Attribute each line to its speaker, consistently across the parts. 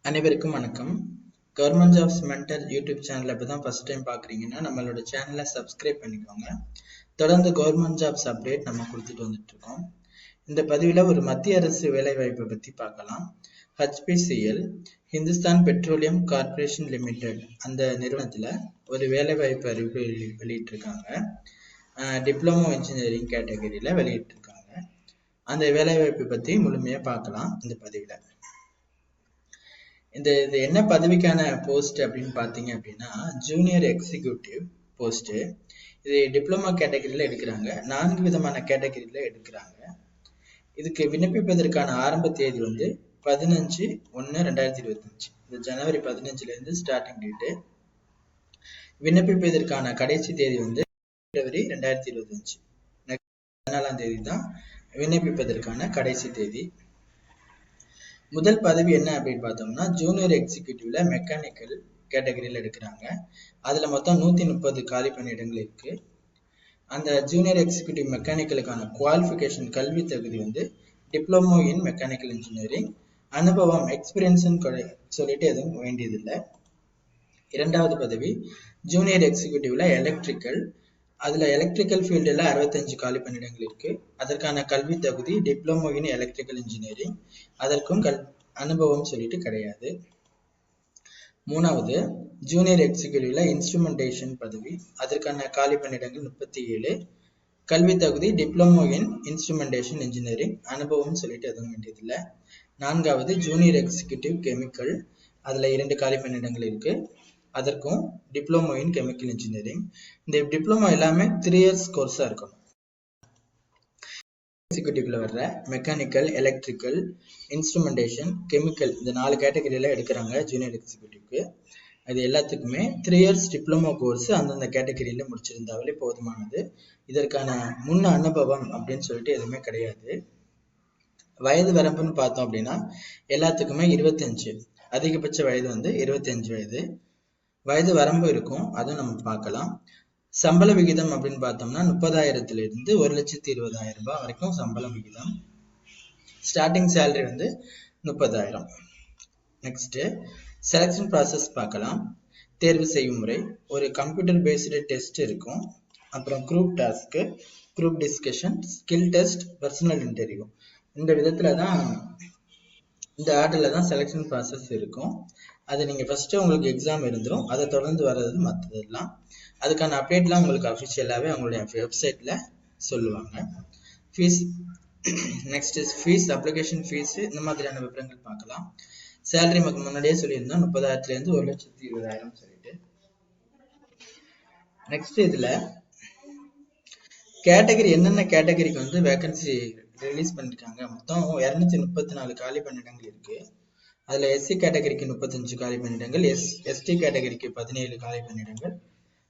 Speaker 1: அனைவருக்கும் வணக்கம். Government jobs mentor YouTube channel இப்பதான் ஃபர்ஸ்ட் டைம் பாக்குறீங்கன்னா நம்மளோட சேனலை சப்ஸ்கிரைப் பண்ணிக்கோங்க. தொடர்ந்து கவர்மெண்ட் ஜாப்ஸ் அப்டேட் நம்ம கொடுத்துட்டு வந்துட்டு இருக்கோம். இந்த பதிவில் ஒரு மத்திய அரசு வேலைவாய்ப்பை பத்தி பார்க்கலாம். HPCL Hindustan petroleum corporation limited அந்த நிறுவனத்துல ஒரு வேலைவாய்ப்பு அறிவிப்பு வெளியிட்டிருக்காங்க. டிப்ளமோ இன்ஜினியரிங் கேட்டகரியில வெளியிட்டிருக்காங்க. அந்த வேலைவாய்ப்பை பத்தி முழுமையா பார்க்கலாம் இந்த பதிவுல. இது என்ன பதவிக்கான போஸ்ட் அப்படின்னு பார்த்தீங்க அப்படின்னா ஜூனியர் எக்ஸிக்யூட்டிவ் போஸ்ட். இது டிப்ளமா கேட்டகரியில எடுக்கிறாங்க. 4 விதமான கேட்டகரியில எடுக்கிறாங்க. இதுக்கு விண்ணப்பிப்பதற்கான ஆரம்ப தேதி 15/1/2025. இந்த ஜனவரி 15 இருந்து ஸ்டார்டிங் டேட்டு. விண்ணப்பிப்பதற்கான கடைசி தேதி பிப்ரவரி 2025. 14ஆம் தேதி தான் விண்ணப்பிப்பதற்கான கடைசி தேதி. முதல் பதவி என்ன அப்படின்னு பார்த்தோம்னா ஜூனியர் எக்ஸிக்யூட்டிவ்ல மெக்கானிக்கல் கேட்டகரியில எடுக்கிறாங்க. அதுல மொத்தம் 130 காலி பணியிடங்கள் இருக்கு. அந்த ஜூனியர் எக்ஸிக்யூட்டிவ் மெக்கானிக்கலுக்கான குவாலிஃபிகேஷன் கல்வி தகுதி டிப்ளமோ இன் மெக்கானிக்கல் இன்ஜினியரிங், அனுபவம் எக்ஸ்பீரியன்ஸ் சொல்லிட்டு எதுவும் வேண்டியதில்லை. இரண்டாவது பதவி ஜூனியர் எக்ஸிக்யூட்டிவ்ல எலக்ட்ரிக்கல். அதுல எலக்ட்ரிக்கல் ஃபீல்டுல 65 காலி பணியிடங்கள் இருக்கு. அதற்கான கல்வி தகுதி டிப்ளமோ இன் எலக்ட்ரிக்கல் இன்ஜினியரிங், அதற்கும் அனுபவம் சொல்லிட்டு கிடையாது. மூணாவது ஜூனியர் எக்ஸிக்யூட்டிவ்ல இன்ஸ்ட்ருமெண்டேஷன் பதவி. அதற்கான காலி பணியிடங்கள் 37. கல்வி தகுதி டிப்ளமோ இன் இன்ஸ்ட்ருமெண்டேஷன் இன்ஜினியரிங், அனுபவம் சொல்லிட்டு எதுவும் வேண்டியதில்லை. நான்காவது ஜூனியர் எக்ஸிக்யூட்டிவ் கெமிக்கல். அதுல 2 காலி பணியிடங்கள் இருக்கு. அதற்கும் டிப்ளமோ இன் கெமிக்கல் இன்ஜினியரிங். இந்த டிப்ளமோ எல்லாமே 3 இயர்ஸ் கோர்ஸா இருக்கணும். எக்ஸிக்யூட்டிவ்ல வர்ற மெக்கானிக்கல், எலக்ட்ரிக்கல், இன்ஸ்ட்ருமெண்டேஷன், கெமிக்கல் இந்த 4 கேட்டகரியில எடுக்கிறாங்க ஜூனியர் எக்ஸிக்யூட்டிவ்க்கு. அது எல்லாத்துக்குமே 3 இயர்ஸ் டிப்ளமோ கோர்ஸ் அந்தந்த கேட்டகரியில முடிச்சிருந்தாலே போதுமானது. இதற்கான முன் அனுபவம் அப்படின்னு சொல்லிட்டு எதுவுமே கிடையாது. வயது வரம்புன்னு பார்த்தோம் அப்படின்னா எல்லாத்துக்குமே 25, அதிகபட்ச வயது 25 வயது. வயது வரம்பு இருக்கும், அதுவும் நம்ம பார்க்கலாம். சம்பள விகிதம் அப்படின்னு பார்த்தோம்னா 30,000 இருந்து 1,20,000 ரூபாய் வரைக்கும் சம்பள விகிதம். Starting salary 30,000. Next selection process பார்க்கலாம். தேர்வு செய்யும் முறை ஒரு கம்ப்யூட்டர் பேஸ்டு டெஸ்ட் இருக்கும். அப்புறம் group task, group discussion, skill test, personal interview. இந்த விதத்துல தான் இந்த ஆர்டர்ல தான் செலக்ஷன் ப்ராசஸ் இருக்கும். அது நீங்க ஃபர்ஸ்ட் உங்களுக்கு எக்ஸாம் இருந்துரும். அதை தொடர்ந்து வர்றது மற்றதெல்லாம். அதுக்கான அப்டேட்லாம் உங்களுக்கு அஃபிஷியலாகவே அவங்களுடைய வெப்சைட்ல சொல்லுவாங்க. Fees, next fees, application fees, இந்த மாதிரியான விவரங்கள் பார்க்கலாம். சேலரி நமக்கு முன்னாடியே சொல்லியிருந்தோம் 30,000 இருந்து 1,20,000 சொல்லிட்டு. நெக்ஸ்ட் இதுல கேட்டகரி என்னென்ன கேட்டகரிக்கு வேகன்சி ரிலீஸ் பண்ணிருக்காங்க. மொத்தம் 234 காலி பணியிடங்கள் இருக்கு. அதுல எஸ்சி கேட்டகரிக்கு 35 காலி பணியிடங்கள், எஸ்டி கேட்டகரிக்கு 17 காலி பணியிடங்கள்,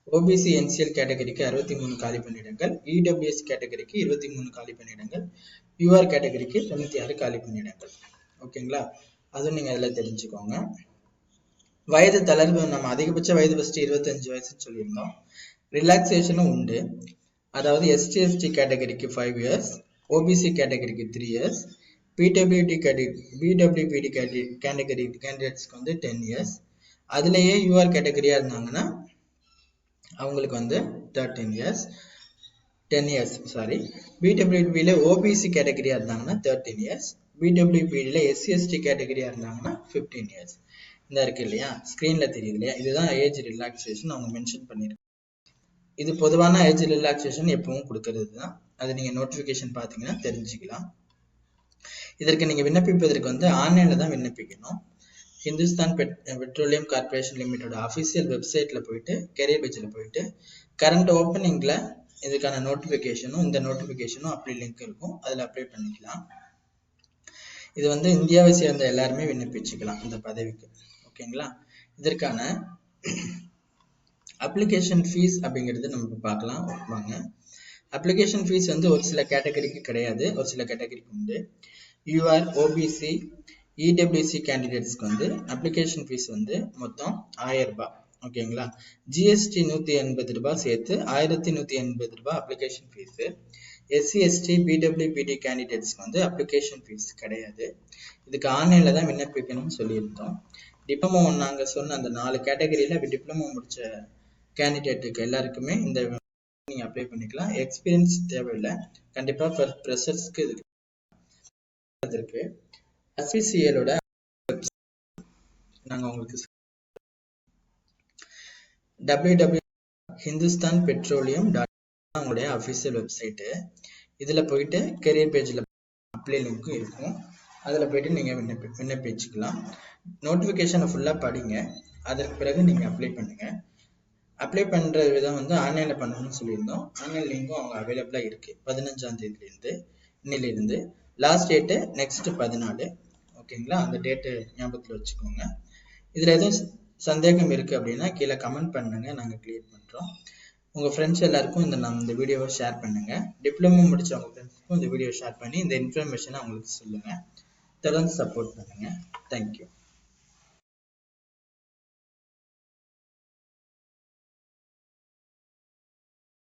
Speaker 1: ஓபிசி என்சிஎல் கேட்டகரிக்கு 63 காலி பணியிடங்கள், இடபிள்யூஎஸ் கேட்டகரிக்கு 23 காலி பணியிடங்கள், யூஆர் கேட்டகரிக்கு 96 காலி பணியிடங்கள். ஓகேங்களா, அதுவும் நீங்க அதுல தெரிஞ்சுக்கோங்க. வயது தளர்வு நம்ம அதிகபட்ச வயது ஃபர்ஸ்ட் 25 வயசுன்னு சொல்லியிருந்தோம். ரிலாக்ஸேஷனும் உண்டு. அதாவது எஸ்டி எஸ்டி கேட்டகரிக்கு 5 இயர்ஸ், ஓபிசி கேட்டகரிக்கு 3 இயர்ஸ், பிடபிள்யூடி கேட்டகரி கேண்டிடேட்ஸ்க்கு 10 இயர்ஸ். அதுலயே யூஆர் கேட்டகரியா இருந்தாங்கன்னா அவங்களுக்கு 13 இயர்ஸ், 10 இயர்ஸ் சாரி. பிடபிள்யூபியில ஓபிசி கேட்டகரியா இருந்தாங்கன்னா 13 இயர்ஸ், பிடபிள்யூபியில எஸ்சிஎஸ்டி கேட்டகரியா இருந்தாங்கன்னா 15 இயர்ஸ். இந்த இருக்கு இல்லையா, ஸ்கிரீன்ல தெரியுது இல்லையா, இதுதான் ஏஜ் ரிலாக்ஸேஷன் அவங்க மென்ஷன் பண்ணிருக்காங்க. இது பொதுவான ஏஜ் ரிலாக்ஸேஷன் எப்பவும் கொடுக்கறது தான். அது நீங்க நோட்டிபிகேஷன் பாத்தீங்கன்னா தெரிஞ்சுக்கலாம். இதற்கு நீங்க விண்ணப்பிப்பதற்கு ஆன்லைன்ல தான் விண்ணப்பிக்கணும். Hindustan petroleum corporation limited official வெப்சைட்ல போயிட்டு கெரியர் பேஜ்ல போயிட்டு கரண்ட் ஓப்பனிங்ல இதுக்கான நோட்டிபிகேஷனும் இந்த நோட்டிபிகேஷனும் அப்படி லிங்க் இருக்கும், அதுல அப்ளை பண்ணிக்கலாம். இது இந்தியாவை சேர்ந்த எல்லாருமே விண்ணப்பிச்சுக்கலாம் இந்த பதவிக்கு. ஓகேங்களா, இதற்கான அப்ளிகேஷன் ஃபீஸ் அப்படிங்கிறது நம்ம பார்க்கலாம் வாங்க. அப்ளிகேஷன் ஃபீஸ் ஒரு சில கேட்டகரிக்கு கிடையாது, ஒரு சில கேட்டகரிக்கு உண்டு. யூஆர், ஓபிசி, இடபிள்யூசி கேண்டிடேட்ஸ்க்கு அப்ளிகேஷன் ஃபீஸ் மொத்தம் 1000 ரூபாய். ஓகேங்களா, ஜிஎஸ்டி 180 ரூபாய் சேர்த்து 1180 ரூபாய் application fee. SC ST PWBD கேண்டிடேட்ஸ்க்கு அப்ளிகேஷன் ஃபீஸ் கிடையாது. இதுக்கு ஆன்லைனில் தான் விண்ணப்பிக்கணும்னு சொல்லியிருந்தோம். டிப்ளமோ நாங்கள் சொன்ன அந்த 4 கேட்டகரியில் டிப்ளமோ முடித்த கேண்டிடேட்டுக்கு எல்லாருக்குமே இந்த நீங்கள் அப்ளை பண்ணிக்கலாம். எக்ஸ்பீரியன்ஸ் தேவையில்லை, கண்டிப்பாக ஃபார் ஃப்ரெஷர்ஸ்க்கு இது இருக்கு. அஃபிஷியலோட நாங்கள் உங்களுக்கு www.hindustan.petroleum.com அவங்களுடைய அஃபிஷியல் வெப்சைட்டு. இதில் போயிட்டு கெரியர் பேஜில் அப்ளை லிங்க்கும் இருக்கும். அதில் போயிட்டு நீங்கள் விண்ணப்பிச்சுக்கலாம். நோட்டிஃபிகேஷனை ஃபுல்லாக படிங்க, அதற்கு பிறகு நீங்கள் அப்ளை பண்ணுங்கள். அப்ளை பண்ணுற விதம் வந்து ஆன்லைனில் பண்ணணும்னு சொல்லியிருந்தோம். ஆன்லைன் லிங்க்கும் அவங்க அவைலபிளாக இருக்குது. 15ஆம் தேதியிலேருந்து இன்னிலிருந்து. Last date next 14. ஓகேங்களா? அந்த டேட்டு ஞாபகத்தில் வச்சுக்கோங்க. இதில் எதுவும் சந்தேகம் இருக்குது அப்படின்னா கீழே கமெண்ட் பண்ணுங்கள், நாங்கள் கிளியர் பண்ணுறோம். உங்கள் ஃப்ரெண்ட்ஸ் எல்லாருக்கும் இந்த வீடியோவை ஷேர் பண்ணுங்கள். டிப்ளமோ முடிச்ச உங்கள் ஃப்ரெண்ட்ஸுக்கும் இந்த வீடியோ ஷேர் பண்ணி இந்த இன்ஃபர்மேஷனை அவங்களுக்கு சொல்லுங்கள். தொடர்ந்து சப்போர்ட் பண்ணுங்கள். தேங்க்யூ.